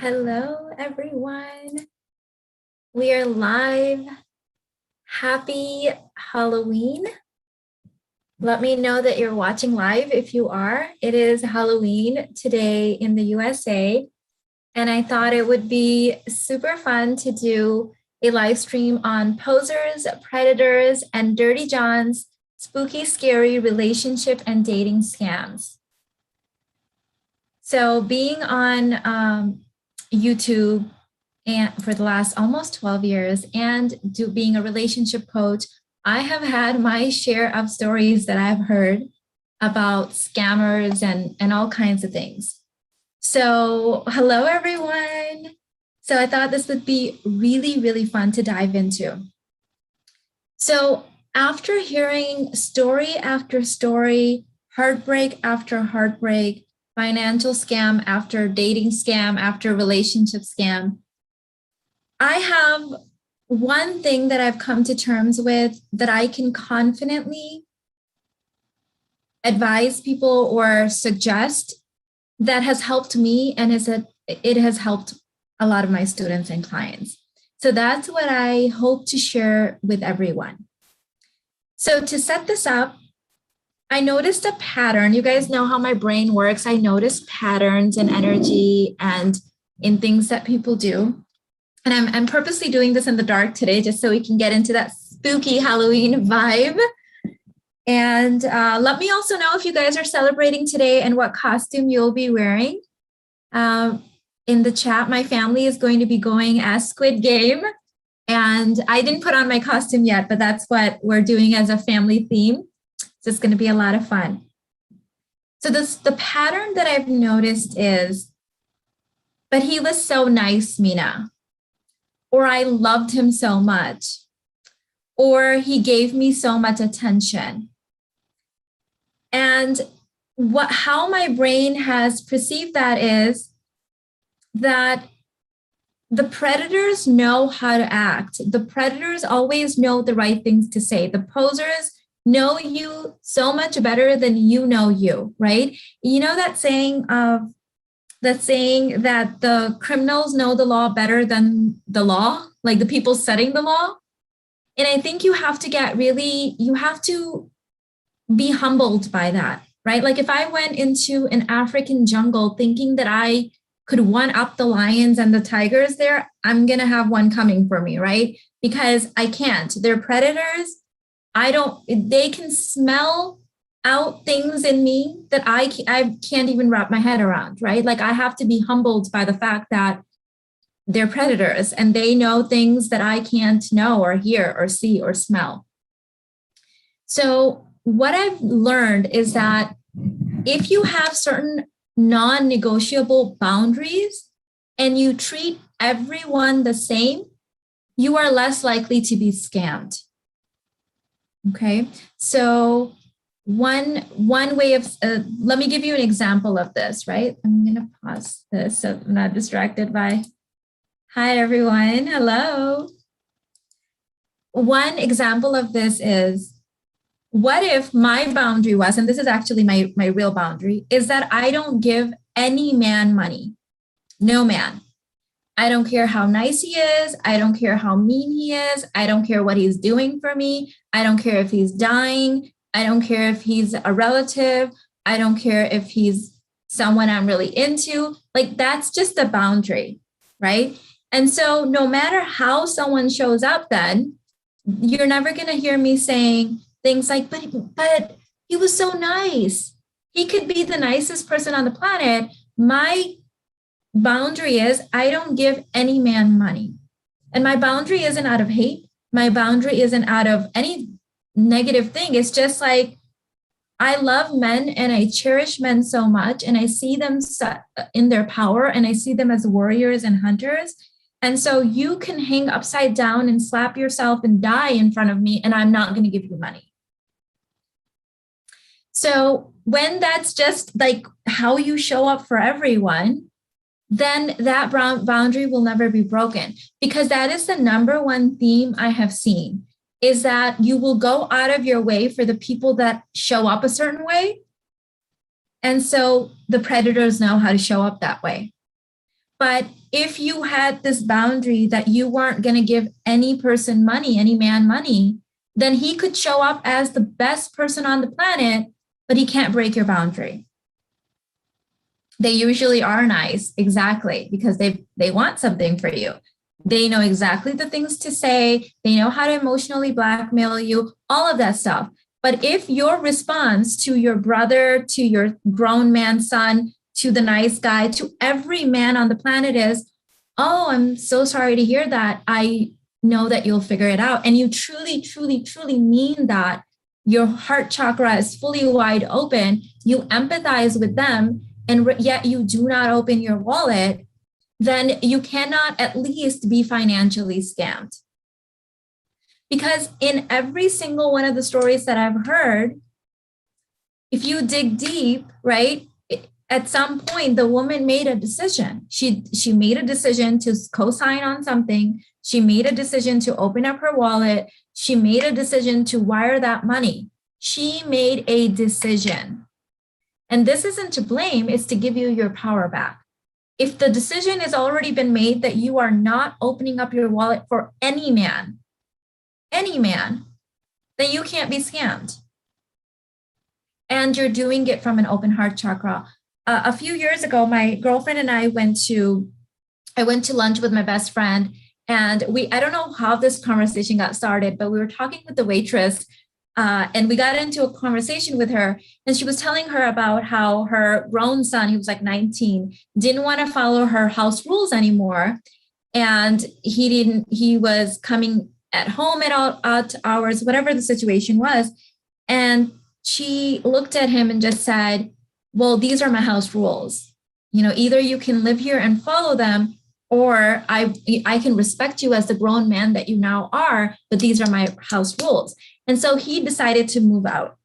Hello, everyone. We are live. Happy Halloween. Let me know that you're watching live if you are. It is Halloween today in the USA, and I thought it would be super fun to do a live stream on posers, predators, and Dirty John's spooky, scary relationship and dating scams. So being on YouTube and for the last almost 12 years and being a relationship coach, I have had my share of stories that I've heard about scammers and all kinds of things. So hello, everyone. So I thought this would be really, really fun to dive into. So after hearing story after story, heartbreak after heartbreak, financial scam after dating scam after relationship scam, I have one thing that I've come to terms with that I can confidently advise people or suggest that has helped me, and it has helped a lot of my students and clients. So that's what I hope to share with everyone. So to set this up, I noticed a pattern. You guys know how my brain works. I notice patterns and energy and in things that people do. And I'm purposely doing this in the dark today just so we can get into that spooky Halloween vibe. And let me also know if you guys are celebrating today and what costume you'll be wearing. In the chat, my family is going to be going as Squid Game. And I didn't put on my costume yet, but that's what we're doing as a family theme. So it's going to be a lot of fun. So the pattern that I've noticed is, but he was so nice, Mina. Or I loved him so much. Or he gave me so much attention. And how my brain has perceived that is that the predators know how to act. The predators always know the right things to say. The posers know you so much better than you know you, right? You know that saying that the criminals know the law better than the law, like the people setting the law. And I think you have to be humbled by that, right? Like if I went into an African jungle thinking that I could one up the lions and the tigers there, I'm going to have one coming for me, right? Because I can't. They're predators. They can smell out things in me that I can't even wrap my head around, right? Like I have to be humbled by the fact that they're predators and they know things that I can't know or hear or see or smell. So what I've learned is that if you have certain non-negotiable boundaries and you treat everyone the same, you are less likely to be scammed. Okay, so one way of, let me give you an example of this, right? I'm going to pause this so I'm not distracted by, hi everyone, hello. One example of this is, what if my boundary was, and this is actually my real boundary, is that I don't give any man money, no man. I don't care how nice he is. I don't care how mean he is. I don't care what he's doing for me. I don't care if he's dying. I don't care if he's a relative. I don't care if he's someone I'm really into. Like that's just a boundary, right? And so no matter how someone shows up, then you're never going to hear me saying things like, but he was so nice. He could be the nicest person on the planet. My boundary is I don't give any man money. And my boundary isn't out of hate. My boundary isn't out of any negative thing. It's just like I love men and I cherish men so much and I see them in their power and I see them as warriors and hunters. And so you can hang upside down and slap yourself and die in front of me and I'm not going to give you money. So when that's just like how you show up for everyone, then that boundary will never be broken, because that is the number one theme I have seen, is that you will go out of your way for the people that show up a certain way. And so the predators know how to show up that way. But if you had this boundary that you weren't going to give any person money, any man money, then he could show up as the best person on the planet, but he can't break your boundary. They usually are nice, exactly, because they want something for you. They know exactly the things to say. They know how to emotionally blackmail you, all of that stuff. But if your response to your brother, to your grown man son, to the nice guy, to every man on the planet is, oh, I'm so sorry to hear that. I know that you'll figure it out. And you truly, truly, truly mean that. Your heart chakra is fully wide open. You empathize with them, and yet you do not open your wallet, then you cannot at least be financially scammed. Because in every single one of the stories that I've heard, if you dig deep, right, at some point, the woman made a decision. She made a decision to co-sign on something. She made a decision to open up her wallet. She made a decision to wire that money. She made a decision. And this isn't to blame, it's to give you your power back. If the decision has already been made that you are not opening up your wallet for any man, then you can't be scammed. And you're doing it from an open heart chakra. A few years ago, my girlfriend and I went to lunch with my best friend, and I don't know how this conversation got started, but we were talking with the waitress, and we got into a conversation with her, and she was telling her about how her grown son, he was like 19, didn't want to follow her house rules anymore. And he was coming at home at odd hours, whatever the situation was. And she looked at him and just said, well, these are my house rules. You know, either you can live here and follow them, or I can respect you as the grown man that you now are, but these are my house rules. And so he decided to move out.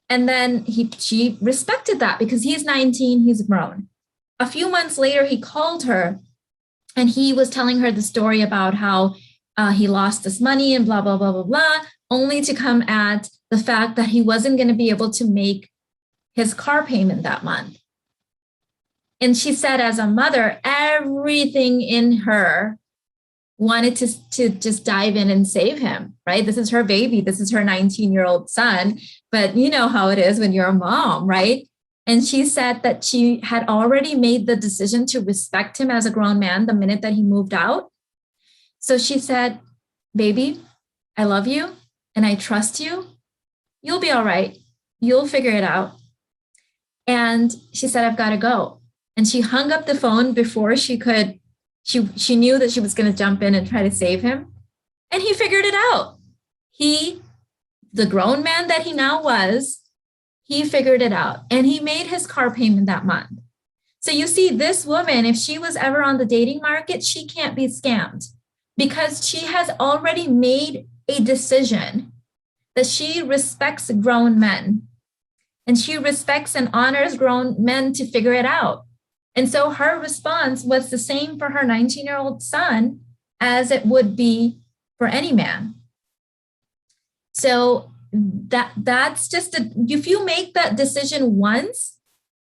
And then she respected that because he's 19, he's grown. A few months later, he called her and he was telling her the story about how he lost this money and blah, blah, blah, blah, blah, only to come at the fact that he wasn't going to be able to make his car payment that month. And she said, as a mother, everything in her wanted to just dive in and save him, right? This is her baby. This is her 19-year-old son. But you know how it is when you're a mom, right? And she said that she had already made the decision to respect him as a grown man the minute that he moved out. So she said, baby, I love you and I trust you. You'll be all right. You'll figure it out. And she said, I've got to go. And she hung up the phone before she knew that she was going to jump in and try to save him. And he figured it out. The grown man that he now was, he figured it out. And he made his car payment that month. So you see, this woman, if she was ever on the dating market, she can't be scammed because she has already made a decision that she respects grown men. And she respects and honors grown men to figure it out. And so her response was the same for her 19-year-old son as it would be for any man. So that's just if you make that decision once,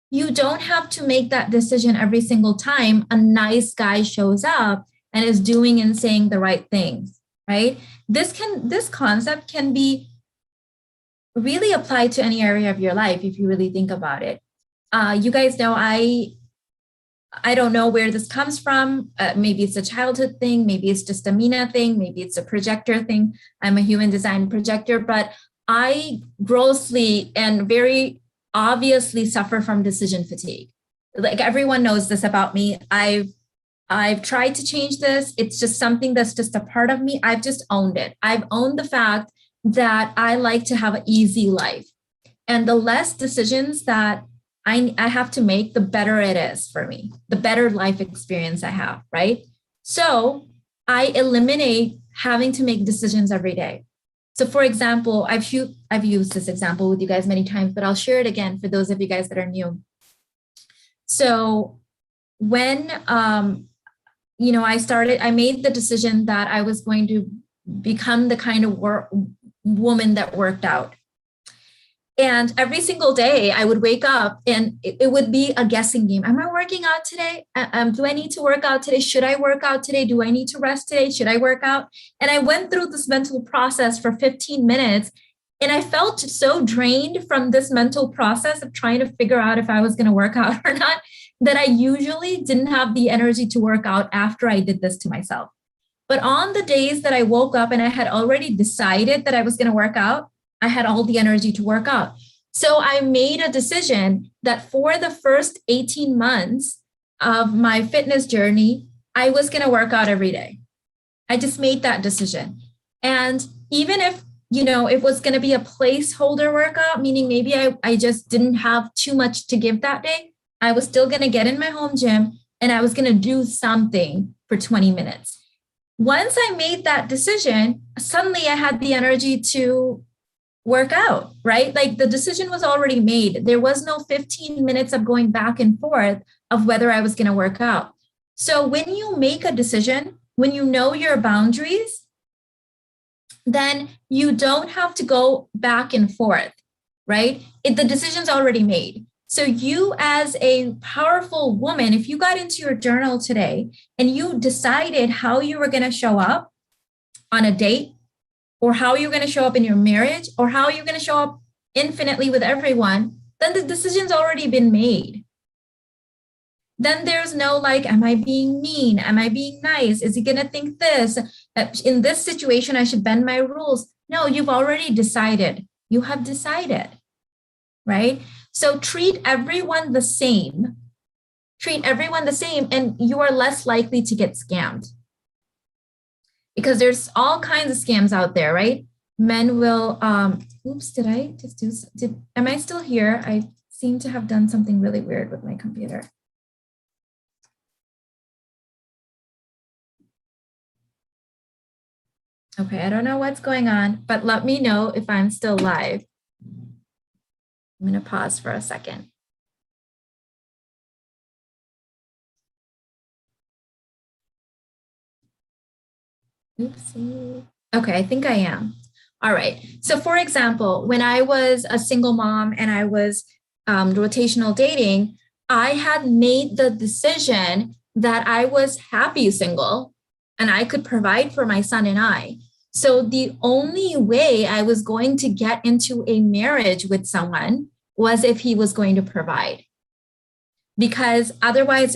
you don't have to make that decision every single time a nice guy shows up and is doing and saying the right things, right? This concept can be really applied to any area of your life if you really think about it. You guys know I don't know where this comes from. Maybe it's a childhood thing. Maybe it's just a Mina thing. Maybe it's a projector thing. I'm a human design projector, but I grossly and very obviously suffer from decision fatigue. Like everyone knows this about me. I've tried to change this. It's just something that's just a part of me. I've just owned it. I've owned the fact that I like to have an easy life. And the less decisions that I have to make, the better it is for me, the better life experience I have, right? So I eliminate having to make decisions every day. So for example, I've used this example with you guys many times, but I'll share it again for those of you guys that are new. So when, I made the decision that I was going to become the kind of woman that worked out. And every single day I would wake up and it would be a guessing game. Am I working out today? Do I need to work out today? Should I work out today? Do I need to rest today? Should I work out? And I went through this mental process for 15 minutes. And I felt so drained from this mental process of trying to figure out if I was going to work out or not, that I usually didn't have the energy to work out after I did this to myself. But on the days that I woke up and I had already decided that I was going to work out, I had all the energy to work out. So I made a decision that for the first 18 months of my fitness journey, I was going to work out every day. I just made that decision. And even if, it was going to be a placeholder workout, meaning maybe I just didn't have too much to give that day, I was still going to get in my home gym and I was going to do something for 20 minutes. Once I made that decision, suddenly I had the energy to work out, right? Like the decision was already made. There was no 15 minutes of going back and forth of whether I was going to work out. So when you make a decision, when you know your boundaries, then you don't have to go back and forth, right? The decision's already made. So you as a powerful woman, if you got into your journal today and you decided how you were going to show up on a date, or how you're going to show up in your marriage, or how you're going to show up infinitely with everyone, then the decision's already been made. Then there's no like, am I being mean? Am I being nice? Is he going to think this? In this situation, I should bend my rules. No, you've already decided. You have decided, right? So treat everyone the same. Treat everyone the same, and you are less likely to get scammed. Because there's all kinds of scams out there, right? Men will, am I still here? I seem to have done something really weird with my computer. Okay, I don't know what's going on, but let me know if I'm still live. I'm gonna pause for a second. Oopsie. Okay, I think I am. All right. So for example, when I was a single mom and I was rotational dating, I had made the decision that I was happy single and I could provide for my son and I. So the only way I was going to get into a marriage with someone was if he was going to provide. Because otherwise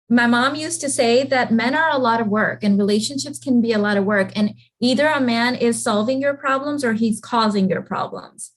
my mom used to say that men are a lot of work and relationships can be a lot of work. And either a man is solving your problems or he's causing your problems.